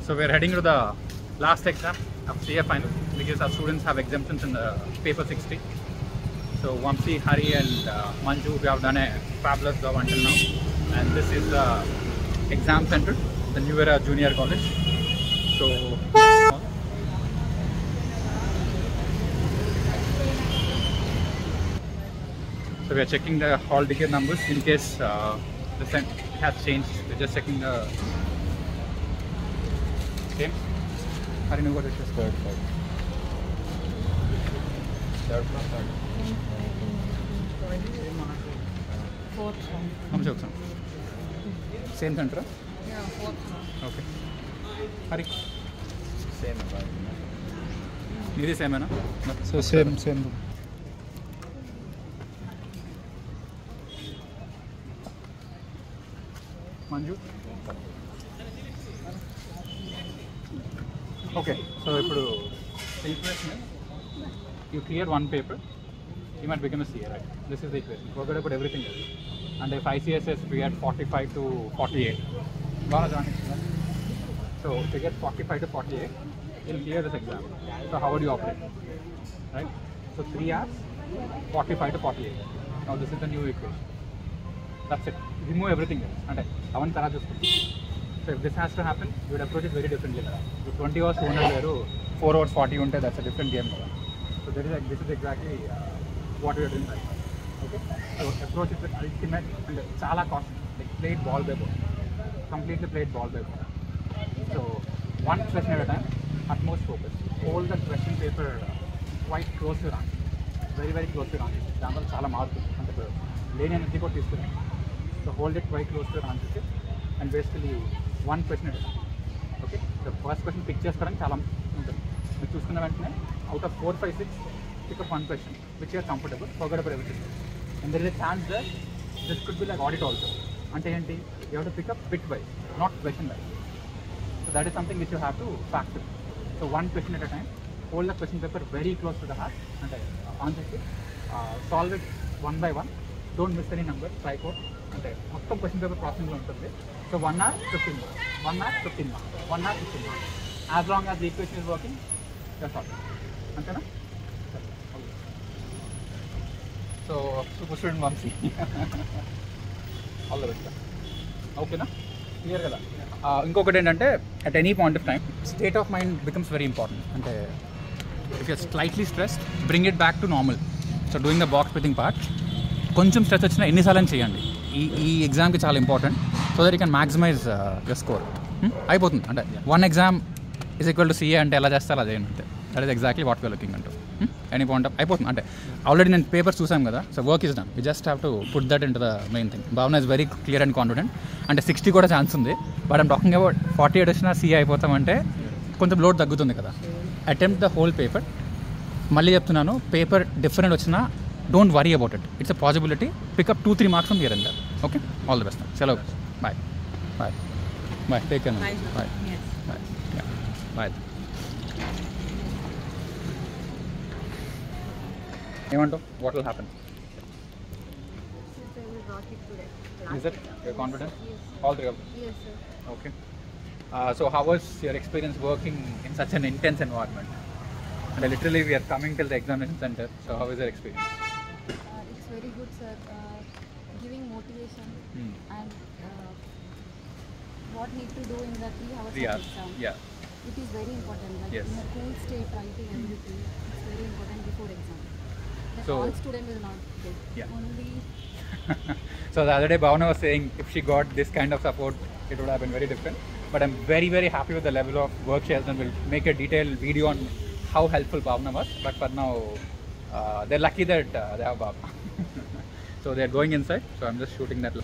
So we're heading to the last exam of CA final because our students have exemptions in the paper 60. So Vamsi, Hari and Manju, we have done a fabulous job until now. And this is the exam center, the New Era Junior College. So we are checking the hall ticket numbers in case the center has changed. We're just checking the same. Hari, you got it? Third floor. Third floor, third. Fourth floor. Same center? Yeah, fourth floor. Okay. Hari? Same. Nearly same, no? So same room. Manju? Okay, so the equation is you clear one paper, you might become a CA, right? This is the equation. We're going to put everything else. And if ICSS, we get 45 to 48. So if you get 45 to 48, you'll clear this exam. So how would you operate? Right? So 3 hours, 45 to 48. Now this is the new equation. That's it. Remove everything else. And so if this has to happen, you would approach it very differently. If 20 hours, 200, 4 hours, 40, that's a different game. So this is exactly what we are doing right now. Okay? So approach it with ultimate and chala caution. Like played ball by ball. Completely played ball by ball. So one question at a time, utmost focus. Hold the question paper quite close to your answer. Very, very close to your answer. Example, chala mark. Lane energy ko తీసుకుని. So hold it quite close to your answer sheet and basically one question at a time. Okay? The first question pick చేసుకోవడానికి చాలా ఉంటుంది. మీరు చూసుకున్న వెంటనే out of 4, 5, 6 pick up one question which you are comfortable, forget about everything. And there is a chance that this could be like audit also. అంటే ఏంటి? You have to pick up bit wise, not question wise. So that is something which you have to factor. So one question at a time, hold the question paper very close to the heart and answer it. Solve it one by one. Don't miss any number. Try code. అంటే మొత్తం question paper ప్రాసెసింగ్లో ఉంటుంది. So 1 hour 15 marks, 1 hour 15 marks, 1 hour 15 marks. As long as the equation is working, that's all. అంతేనా? So super student Vamshi, all the best. ఓకేనా? Clear కదా? ఇంకొకటి ఏంటంటే at any point of time state of mind becomes very important. అంటే if your slightly stressed, bring it back to normal. So doing the box breathing part, కొంచెం stress వచ్చినా ఎన్నిసార్లు చేయండి. ఈ ఎగ్జామ్కి చాలా important. So that you can maximise your score. అయిపోతుంది. అంటే 1 exam is equal to CA అంటే ఎలా చేస్తే అలా చేయండి అంతే. That is exactly what we are looking అంటూ. ఎనీ పాయింట్ ఆఫ్ అయిపోతుంది. అంటే ఆల్రెడీ నేను పేపర్స్ చూసాం కదా. So work is done. You just have to put that into the main thing. Bhavana is very clear and confident. అంటే 60 కూడా chance ఉంది. But I'm talking about 48 వచ్చినా CA అయిపోతామంటే కొంచెం లోడ్ తగ్గుతుంది కదా. Attempt the whole paper. మళ్ళీ చెప్తున్నాను, paper different వచ్చినా don't worry about it. It's a possibility. Pick up 2-3 marks from here and there. Okay? All the best. Hello. Bye. Bye. Bye. Take care. Bye. Bye. Yes. Bye. Yeah. Bye. What will happen? I will rock it today. Is it? You're confident? Yes. All 3 of them? Yes, sir. Okay. So how was your experience working in such an intense environment? And literally we are coming till the examination center. So how is your experience? It's very good, sir. Giving motivation and what need to do in the 3 hours 3 of hours. exam. Yeah. It is very important. Like Yes. in a cool state, writing everything. It's very important before exam. That So- all student will not get. Yeah. Only So the other day Bhavana was saying if she got this kind of support, it would have been very different. But I'm very, very happy with the level of work she has done. We'll make a detailed video on how helpful Bhavana was. But for now, they're lucky that they have Bhavana. So they're going inside. So I'm just shooting that.